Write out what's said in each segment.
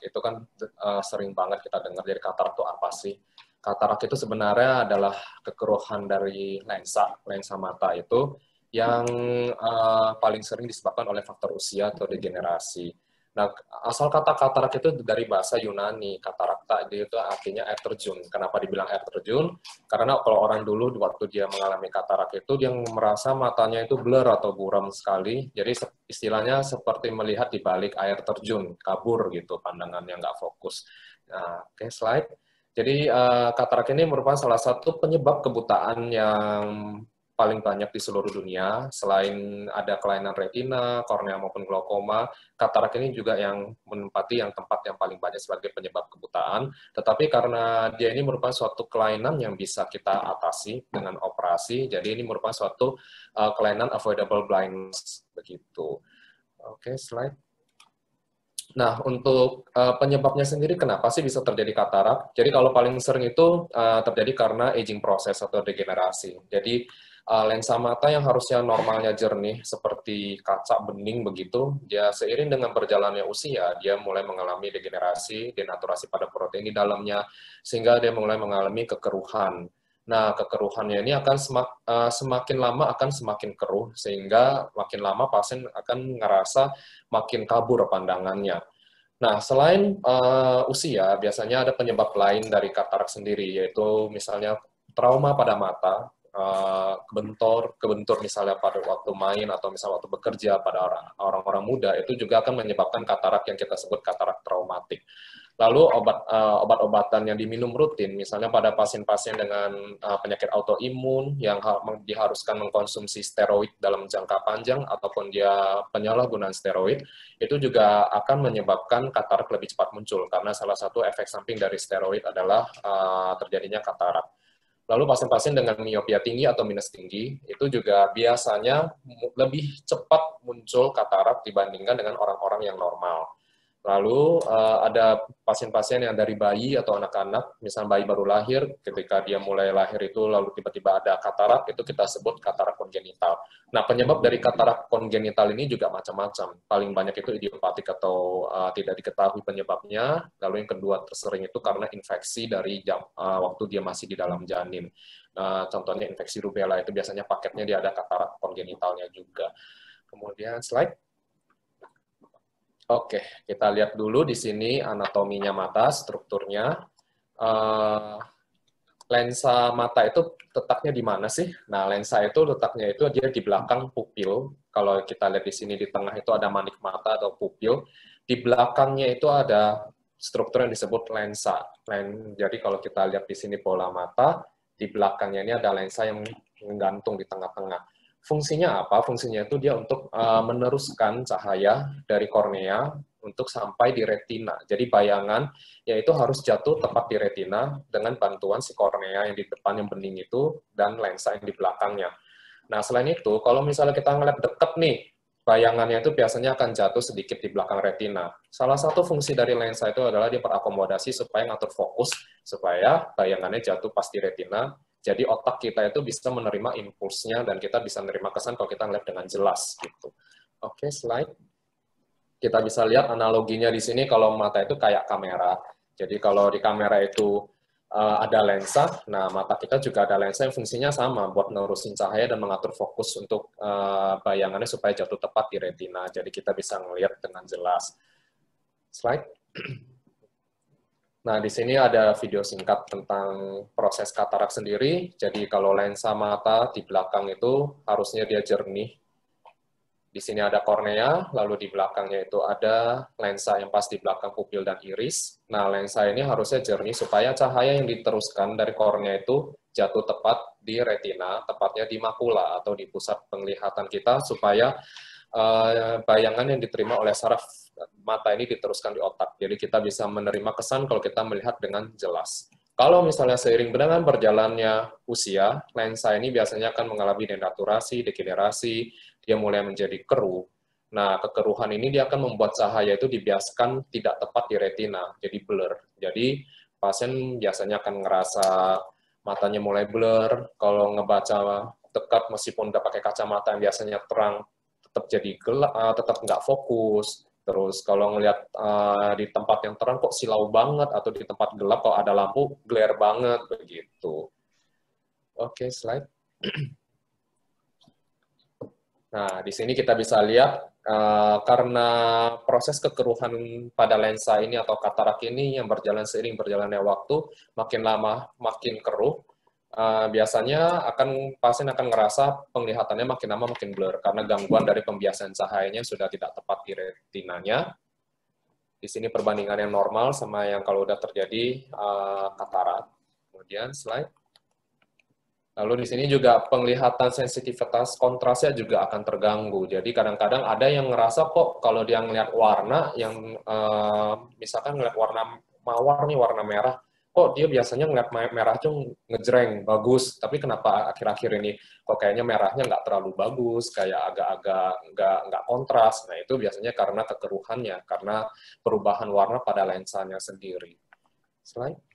Itu kan sering banget kita dengar. Jadi katarak itu apa sih? Katarak itu sebenarnya adalah kekeruhan dari lensa mata itu yang paling sering disebabkan oleh faktor usia atau degenerasi. Nah, asal kata katarak itu dari bahasa Yunani, katarakta, itu artinya air terjun. Kenapa dibilang air terjun? Karena kalau orang dulu waktu dia mengalami katarak itu, dia merasa matanya itu blur atau buram sekali. Jadi istilahnya seperti melihat di balik air terjun, kabur gitu, pandangannya nggak fokus. Nah, oke, slide. Jadi katarak ini merupakan salah satu penyebab kebutaan yang paling banyak di seluruh dunia. Selain ada kelainan retina, kornea maupun glaukoma, katarak ini juga yang menempati tempat yang paling banyak sebagai penyebab kebutaan. Tetapi karena dia ini merupakan suatu kelainan yang bisa kita atasi dengan operasi, jadi ini merupakan suatu kelainan avoidable blindness begitu. Oke, slide. Nah, untuk penyebabnya sendiri, kenapa sih bisa terjadi katarak? Jadi kalau paling sering itu terjadi karena aging process atau degenerasi. Jadi lensa mata yang harusnya normalnya jernih seperti kaca bening begitu, dia seiring dengan berjalannya usia, dia mulai mengalami degenerasi, denaturasi pada protein di dalamnya, sehingga dia mulai mengalami kekeruhan. Nah, kekeruhannya ini akan semakin lama akan semakin keruh, sehingga makin lama pasien akan ngerasa makin kabur pandangannya. Nah, selain usia, biasanya ada penyebab lain dari katarak sendiri, yaitu misalnya trauma pada mata, kebentur misalnya pada waktu main atau misalnya waktu bekerja pada orang-orang muda, itu juga akan menyebabkan katarak yang kita sebut katarak traumatik. Lalu obat-obatan yang diminum rutin, misalnya pada pasien-pasien dengan penyakit autoimun yang diharuskan mengkonsumsi steroid dalam jangka panjang ataupun dia penyalahgunaan steroid, itu juga akan menyebabkan katarak lebih cepat muncul karena salah satu efek samping dari steroid adalah terjadinya katarak. Lalu pasien-pasien dengan miopia tinggi atau minus tinggi itu juga biasanya lebih cepat muncul katarak dibandingkan dengan orang-orang yang normal. Lalu ada pasien-pasien yang dari bayi atau anak-anak, misalnya bayi baru lahir, ketika dia mulai lahir itu lalu tiba-tiba ada katarak, itu kita sebut katarak kongenital. Nah, penyebab dari katarak kongenital ini juga macam-macam. Paling banyak itu idiopatik atau tidak diketahui penyebabnya. Lalu yang kedua tersering itu karena infeksi dari waktu dia masih di dalam janin. Contohnya infeksi rubella itu biasanya paketnya dia ada katarak kongenitalnya juga. Kemudian slide. Oke, kita lihat dulu di sini anatominya mata, strukturnya. Lensa mata itu letaknya di mana sih? Nah, lensa itu letaknya itu dia di belakang pupil. Kalau kita lihat di sini di tengah itu ada manik mata atau pupil. Di belakangnya itu ada struktur yang disebut lensa. Jadi kalau kita lihat di sini bola mata, di belakangnya ini ada lensa yang menggantung di tengah-tengah. Fungsinya apa? Fungsinya itu dia untuk meneruskan cahaya dari kornea untuk sampai di retina. Jadi bayangan yaitu harus jatuh tepat di retina dengan bantuan si kornea yang di depan yang bening itu dan lensa yang di belakangnya. Nah, selain itu, kalau misalnya kita ngeliat deket nih, bayangannya itu biasanya akan jatuh sedikit di belakang retina. Salah satu fungsi dari lensa itu adalah dia berakomodasi supaya ngatur fokus, supaya bayangannya jatuh pas di retina. Jadi otak kita itu bisa menerima impulsnya dan kita bisa menerima kesan kalau kita ngeliat dengan jelas gitu. Oke, slide. Kita bisa lihat analoginya di sini kalau mata itu kayak kamera. Jadi kalau di kamera itu ada lensa, nah mata kita juga ada lensa yang fungsinya sama buat nerusin cahaya dan mengatur fokus untuk bayangannya supaya jatuh tepat di retina. Jadi kita bisa melihat dengan jelas. Slide. Nah, di sini ada video singkat tentang proses katarak sendiri. Jadi kalau lensa mata di belakang itu harusnya dia jernih. Di sini ada kornea, lalu di belakangnya itu ada lensa yang pas di belakang pupil dan iris. Nah, lensa ini harusnya jernih supaya cahaya yang diteruskan dari kornea itu jatuh tepat di retina, tepatnya di makula atau di pusat penglihatan kita, supaya bayangan yang diterima oleh saraf mata ini diteruskan di otak. Jadi kita bisa menerima kesan kalau kita melihat dengan jelas. Kalau misalnya seiring dengan berjalannya usia, lensa ini biasanya akan mengalami denaturasi, degenerasi, dia mulai menjadi keruh. Nah, kekeruhan ini dia akan membuat cahaya itu dibiaskan tidak tepat di retina, jadi blur. Jadi pasien biasanya akan ngerasa matanya mulai blur, kalau ngebaca dekat meskipun udah pakai kacamata yang biasanya terang, tetap jadi gelap, tetap nggak fokus. Terus kalau ngelihat di tempat yang terang kok silau banget, atau di tempat gelap kalau ada lampu glare banget begitu. Oke, slide. Nah, di sini kita bisa lihat karena proses kekeruhan pada lensa ini atau katarak ini yang berjalan seiring berjalannya waktu, makin lama makin keruh. Biasanya pasien akan ngerasa penglihatannya makin lama makin blur karena gangguan dari pembiasan cahayanya sudah tidak tepat di retinanya. Di sini perbandingan yang normal sama yang kalau udah terjadi katarak. Kemudian slide. Lalu di sini juga penglihatan sensitivitas kontrasnya juga akan terganggu. Jadi kadang-kadang ada yang ngerasa kok kalau dia ngelihat warna yang misalkan ngelihat warna mawar nih, warna merah, kok dia biasanya ngelihat merah tuh ngejreng, bagus. Tapi kenapa akhir-akhir ini kok kayaknya merahnya nggak terlalu bagus, kayak agak-agak nggak kontras. Nah itu biasanya karena kekeruhannya, karena perubahan warna pada lensanya sendiri. Slide.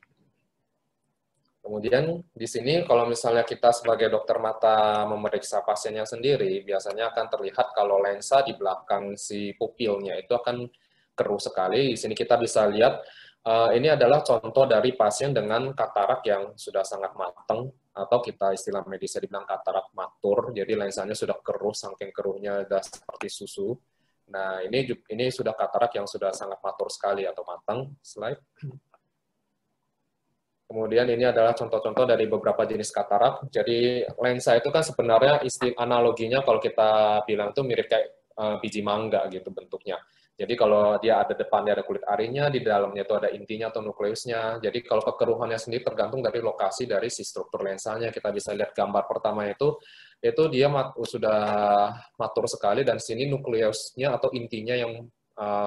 Kemudian di sini kalau misalnya kita sebagai dokter mata memeriksa pasiennya sendiri, biasanya akan terlihat kalau lensa di belakang si pupilnya itu akan keruh sekali. Di sini kita bisa lihat ini adalah contoh dari pasien dengan katarak yang sudah sangat matang, atau kita istilah medisnya dibilang katarak matur. Jadi lensanya sudah keruh, saking keruhnya sudah seperti susu. Nah ini sudah katarak yang sudah sangat matur sekali atau matang. Slide. Kemudian ini adalah contoh-contoh dari beberapa jenis katarak. Jadi lensa itu kan sebenarnya analoginya kalau kita bilang itu mirip kayak biji mangga gitu bentuknya. Jadi kalau dia ada depannya ada kulit arinya, di dalamnya itu ada intinya atau nukleusnya. Jadi kalau kekeruhannya sendiri tergantung dari lokasi dari si struktur lensanya. Kita bisa lihat gambar pertama itu dia sudah matur sekali, dan sini nukleusnya atau intinya yang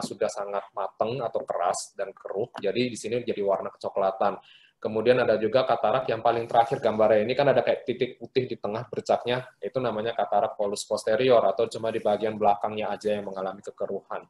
sudah sangat matang atau keras dan keruh. Jadi di sini jadi warna kecoklatan. Kemudian ada juga katarak yang paling terakhir gambarnya ini kan ada kayak titik putih di tengah bercaknya, itu namanya katarak polus posterior atau cuma di bagian belakangnya aja yang mengalami kekeruhan.